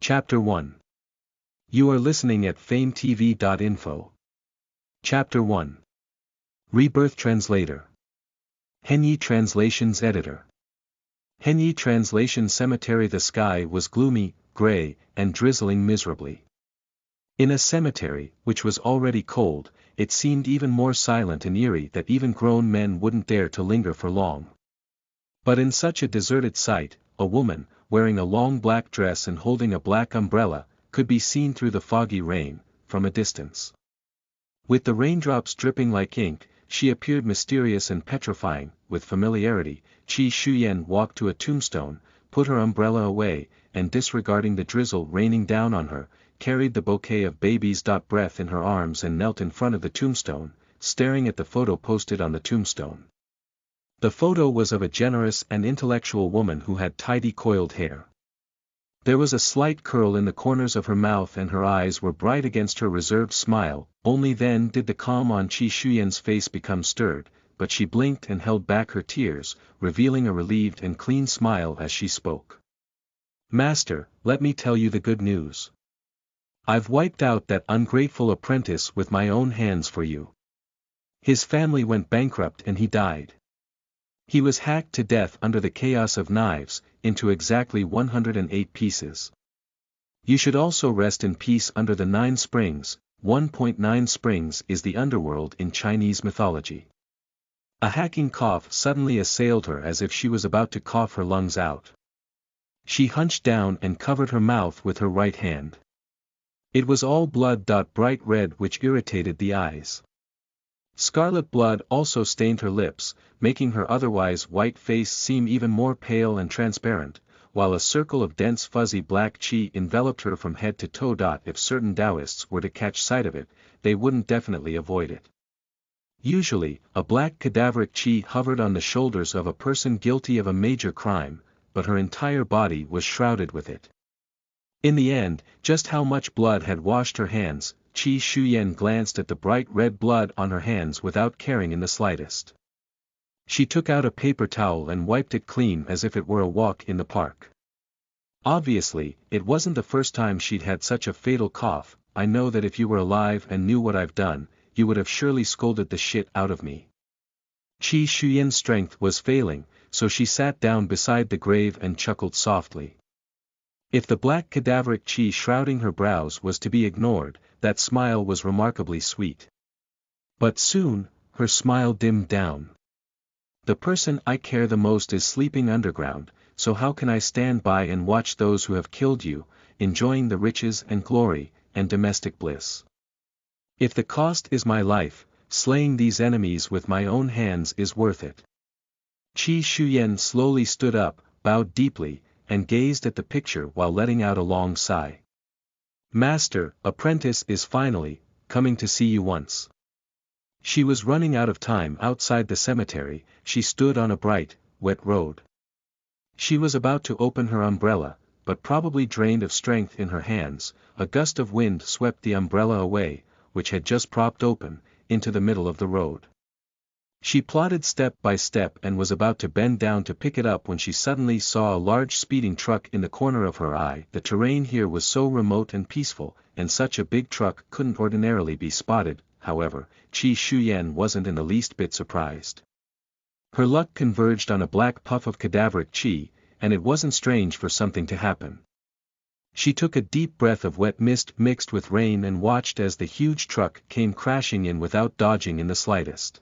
Chapter 1. You are listening at FameTV.info. Chapter 1. Rebirth Translator. Henyi Translations Editor. Henyi Translation Cemetery. The sky was gloomy, gray, and drizzling miserably. In a cemetery, which was already cold, it seemed even more silent and eerie that even grown men wouldn't dare to linger for long. But in such a deserted site, a woman, wearing a long black dress and holding a black umbrella, could be seen through the foggy rain, from a distance. With the raindrops dripping like ink, she appeared mysterious and petrifying. With familiarity, Xuanhuan walked to a tombstone, put her umbrella away, and disregarding the drizzle raining down on her, carried the bouquet of baby's breath in her arms and knelt in front of the tombstone, staring at the photo posted on the tombstone. The photo was of a generous and intellectual woman who had tidy coiled hair. There was a slight curl in the corners of her mouth and her eyes were bright against her reserved smile. Only then did the calm on Xuanhuan's face become stirred, but she blinked and held back her tears, revealing a relieved and clean smile as she spoke. "Master, let me tell you the good news. I've wiped out that ungrateful apprentice with my own hands for you. His family went bankrupt and he died. He was hacked to death under the chaos of knives, into exactly 108 pieces. You should also rest in peace under the 9 springs. 1.9 springs is the underworld in Chinese mythology." A hacking cough suddenly assailed her as if she was about to cough her lungs out. She hunched down and covered her mouth with her right hand. It was all blood. Bright red, which irritated the eyes. Scarlet blood also stained her lips, making her otherwise white face seem even more pale and transparent, while a circle of dense fuzzy black qi enveloped her from head to toe. If certain Taoists were to catch sight of it, they wouldn't definitely avoid it. Usually, a black cadaveric qi hovered on the shoulders of a person guilty of a major crime, but her entire body was shrouded with it. In the end, just how much blood had washed her hands? Xuanhuan glanced at the bright red blood on her hands without caring in the slightest. She took out a paper towel and wiped it clean as if it were a walk in the park. Obviously, it wasn't the first time she'd had such a fatal cough. "I know that if you were alive and knew what I've done, you would have surely scolded the shit out of me." Xuanhuan's strength was failing, so she sat down beside the grave and chuckled softly. If the black cadaveric qi shrouding her brows was to be ignored, that smile was remarkably sweet. But soon, her smile dimmed down. "The person I care the most is sleeping underground, so how can I stand by and watch those who have killed you, enjoying the riches and glory, and domestic bliss? If the cost is my life, slaying these enemies with my own hands is worth it." Xuanhuan slowly stood up, bowed deeply, and gazed at the picture while letting out a long sigh. "Master, apprentice is finally coming to see you once." She was running out of time outside the cemetery. She stood on a bright, wet road. She was about to open her umbrella, but probably drained of strength in her hands, a gust of wind swept the umbrella away, which had just propped open, into the middle of the road. She plodded step by step and was about to bend down to pick it up when she suddenly saw a large speeding truck in the corner of her eye. The terrain here was so remote and peaceful, and such a big truck couldn't ordinarily be spotted. However, Xuanhuan wasn't in the least bit surprised. Her luck converged on a black puff of cadaveric qi, and it wasn't strange for something to happen. She took a deep breath of wet mist mixed with rain and watched as the huge truck came crashing in without dodging in the slightest.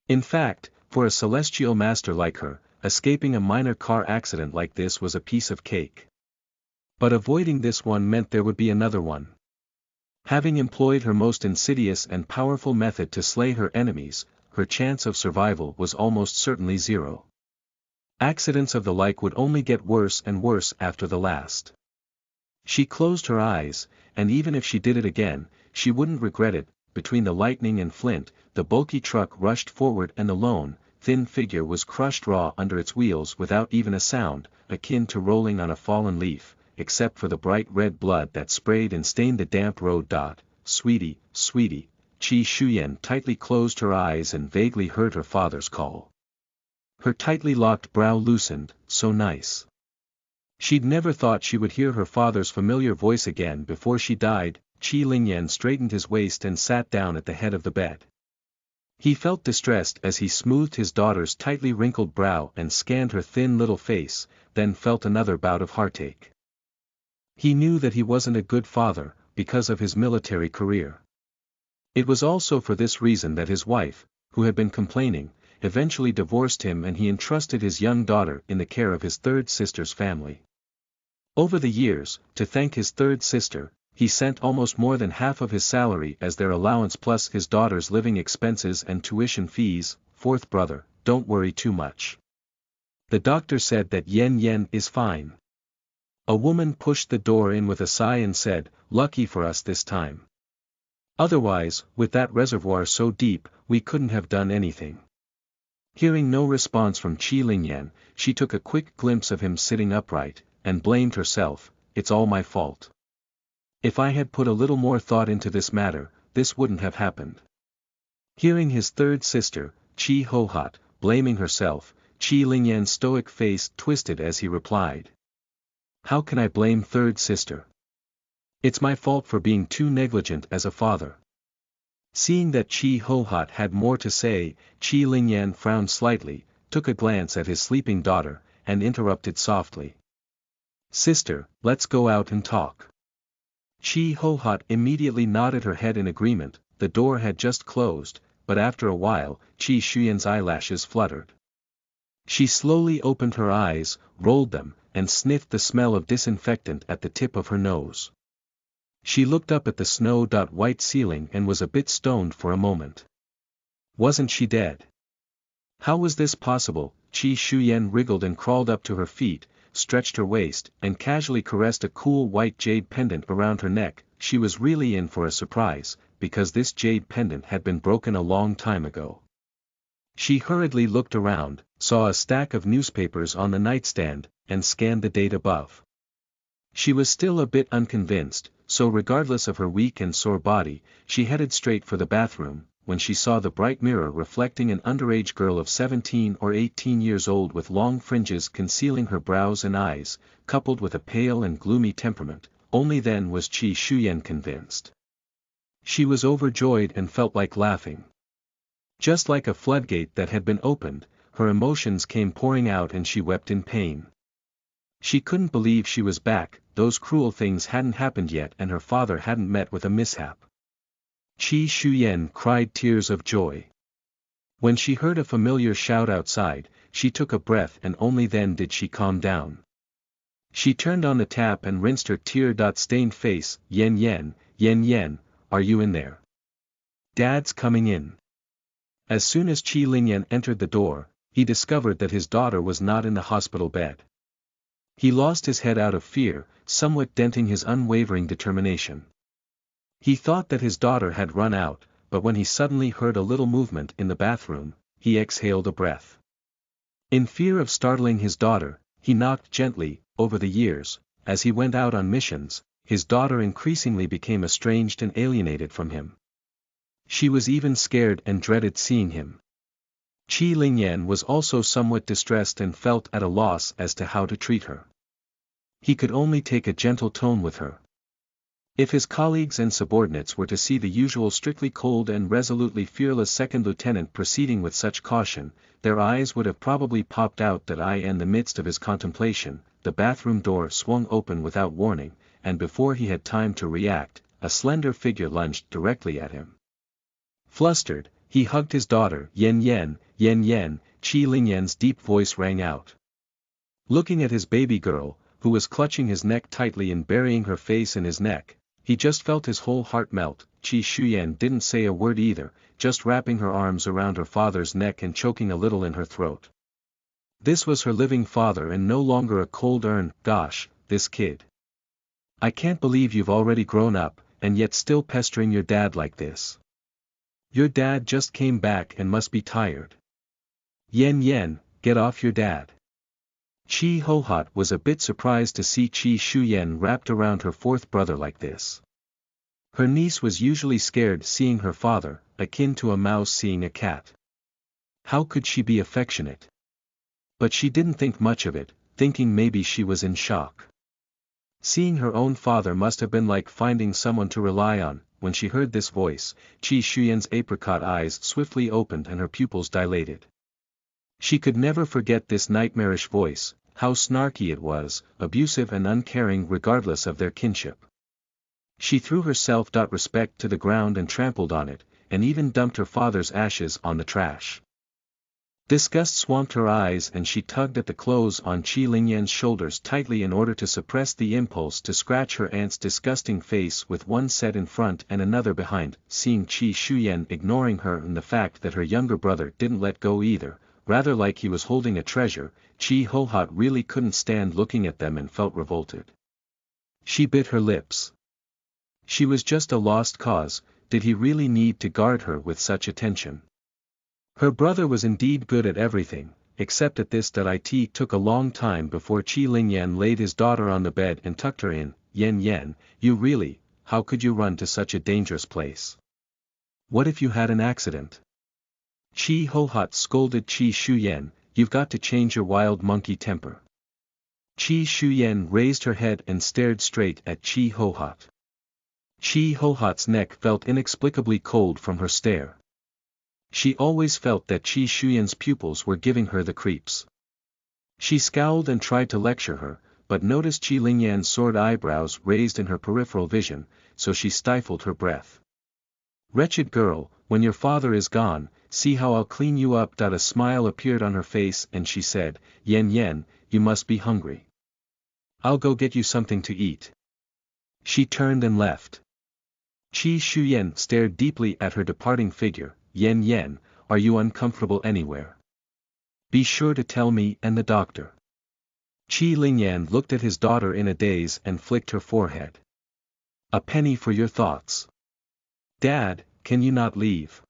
In fact, for a celestial master like her, escaping a minor car accident like this was a piece of cake. But avoiding this one meant there would be another one. Having employed her most insidious and powerful method to slay her enemies, her chance of survival was almost certainly zero. Accidents of the like would only get worse and worse after the last. She closed her eyes, and even if she did it again, she wouldn't regret it. Between the lightning and flint, the bulky truck rushed forward and the lone, thin figure was crushed raw under its wheels without even a sound, akin to rolling on a fallen leaf, except for the bright red blood that sprayed and stained the damp road. "Sweetie, sweetie." Xuanhuan tightly closed her eyes and vaguely heard her father's call. Her tightly locked brow loosened. "So nice. She'd never thought she would hear her father's familiar voice again before she died. Qi Lingyan straightened his waist and sat down at the head of the bed. He felt distressed as he smoothed his daughter's tightly wrinkled brow and scanned her thin little face, then felt another bout of heartache. He knew that he wasn't a good father, because of his military career. It was also for this reason that his wife, who had been complaining, eventually divorced him, and he entrusted his young daughter in the care of his third sister's family. Over the years, to thank his third sister, he sent almost more than half of his salary as their allowance plus his daughter's living expenses and tuition fees. Fourth brother, don't worry too much. The doctor said that Yen is fine. A woman pushed the door in with a sigh and said, lucky for us this time. Otherwise, with that reservoir so deep, we couldn't have done anything. Hearing no response from Qi Lingyan, she took a quick glimpse of him sitting upright, and blamed herself. It's all my fault. If I had put a little more thought into this matter, this wouldn't have happened. Hearing his third sister, Qi Hohat, blaming herself, Qi Lingyan's stoic face twisted as he replied. How can I blame third sister? It's my fault for being too negligent as a father. Seeing that Qi Hohat had more to say, Qi Lingyan frowned slightly, took a glance at his sleeping daughter, and interrupted softly. Sister, let's go out and talk. Qi Hohat immediately nodded her head in agreement. The door had just closed, but after a while, Qi Xuan's eyelashes fluttered. She slowly opened her eyes, rolled them, and sniffed the smell of disinfectant at the tip of her nose. She looked up at the snow-white ceiling and was a bit stoned for a moment. Wasn't she dead? How was this possible? Qi Xuan wriggled and crawled up to her feet, stretched her waist, and casually caressed a cool white jade pendant around her neck. She was really in for a surprise, because this jade pendant had been broken a long time ago. She hurriedly looked around, saw a stack of newspapers on the nightstand, and scanned the date above. She was still a bit unconvinced, so regardless of her weak and sore body, she headed straight for the bathroom, when she saw the bright mirror reflecting an underage girl of 17 or 18 years old with long fringes concealing her brows and eyes, coupled with a pale and gloomy temperament. Only then was Qi Xuan convinced. She was overjoyed and felt like laughing. Just like a floodgate that had been opened, her emotions came pouring out and she wept in pain. She couldn't believe she was back. Those cruel things hadn't happened yet and her father hadn't met with a mishap. Qi Xuan cried tears of joy. When she heard a familiar shout outside, she took a breath and only then did she calm down. She turned on the tap and rinsed her tear-stained face. Yen, are you in there? Dad's coming in. As soon as Qi Lingyan entered the door, he discovered that his daughter was not in the hospital bed. He lost his head out of fear, somewhat denting his unwavering determination. He thought that his daughter had run out, but when he suddenly heard a little movement in the bathroom, he exhaled a breath. In fear of startling his daughter, he knocked gently. Over the years, as he went out on missions, his daughter increasingly became estranged and alienated from him. She was even scared and dreaded seeing him. Qi Lingyan was also somewhat distressed and felt at a loss as to how to treat her. He could only take a gentle tone with her. If his colleagues and subordinates were to see the usual strictly cold and resolutely fearless second lieutenant proceeding with such caution, their eyes would have probably popped out that eye. In the midst of his contemplation, the bathroom door swung open without warning, and before he had time to react, a slender figure lunged directly at him. Flustered, he hugged his daughter. Yen, Qi Lingyan's deep voice rang out. Looking at his baby girl, who was clutching his neck tightly and burying her face in his neck, he just felt his whole heart melt. Qi Xuan didn't say a word either, just wrapping her arms around her father's neck and choking a little in her throat. This was her living father and no longer a cold urn. Gosh, this kid. I can't believe you've already grown up, and yet still pestering your dad like this. Your dad just came back and must be tired. Yen, get off your dad. Qi Hohat was a bit surprised to see Qi Xuan wrapped around her fourth brother like this. Her niece was usually scared seeing her father, akin to a mouse seeing a cat. How could she be affectionate? But she didn't think much of it. thinking maybe she was in shock. Seeing her own father must have been like finding someone to rely on. When she heard this voice, Qi Shuyan's apricot eyes swiftly opened and her pupils dilated. She could never forget this nightmarish voice, how snarky it was, abusive and uncaring regardless of their kinship. She threw her self-respect to the ground and trampled on it, and even dumped her father's ashes on the trash. Disgust swamped her eyes and she tugged at the clothes on Qi Lingyan's shoulders tightly in order to suppress the impulse to scratch her aunt's disgusting face with one set in front and another behind. Seeing Qi Shuyan ignoring her and the fact that her younger brother didn't let go either, rather like he was holding a treasure, Qi Hohat really couldn't stand looking at them and felt revolted. She bit her lips. She was just a lost cause. Did he really need to guard her with such attention? Her brother was indeed good at everything, except at this. It took a long time before Qi Lingyan laid his daughter on the bed and tucked her in. Yan, you really, how could you run to such a dangerous place? What if you had an accident? Qi Hohat scolded Qi Shuyan, you've got to change your wild monkey temper. Qi Shuyan raised her head and stared straight at Qi Hohat. Qi Hohat's neck felt inexplicably cold from her stare. She always felt that Qi Shuyan's pupils were giving her the creeps. She scowled and tried to lecture her, but noticed Qi Lingyan's soared eyebrows raised in her peripheral vision, so she stifled her breath. Wretched girl, when your father is gone, see how I'll clean you up. A smile appeared on her face and she said, Yan, you must be hungry. I'll go get you something to eat. She turned and left. Qi Shuyan stared deeply at her departing figure. Yan, are you uncomfortable anywhere? Be sure to tell me and the doctor. Qi Lingyan looked at his daughter in a daze and flicked her forehead. A penny for your thoughts. Dad, can you not leave?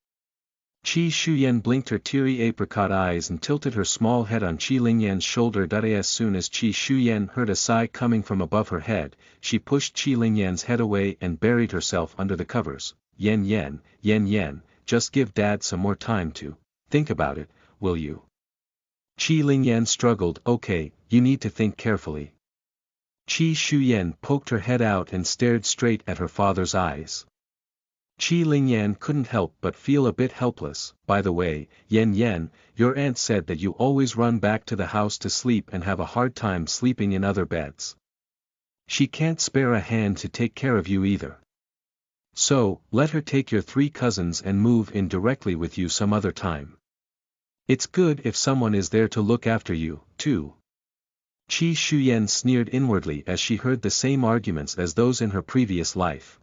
Qi Shuyan blinked her teary apricot eyes and tilted her small head on Qi Lingyan's shoulder. As soon as Qi Shuyan heard a sigh coming from above her head, she pushed Qi Lingyan's head away and buried herself under the covers. Yan, just give Dad some more time to think about it, will you? Qi Lingyan struggled. Okay, you need to think carefully. Qi Shuyan poked her head out and stared straight at her father's eyes. Qi Lingyan couldn't help but feel a bit helpless. By the way, Yan, your aunt said that you always run back to the house to sleep and have a hard time sleeping in other beds. She can't spare a hand to take care of you either. So, let her take your 3 cousins and move in directly with you some other time. It's good if someone is there to look after you, too. Qi Shuyan sneered inwardly as she heard the same arguments as those in her previous life.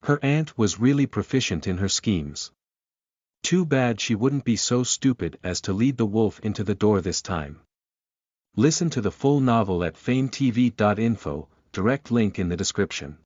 Her aunt was really proficient in her schemes. Too bad she wouldn't be so stupid as to lead the wolf into the door this time. Listen to the full novel at FameTV.info, direct link in the description.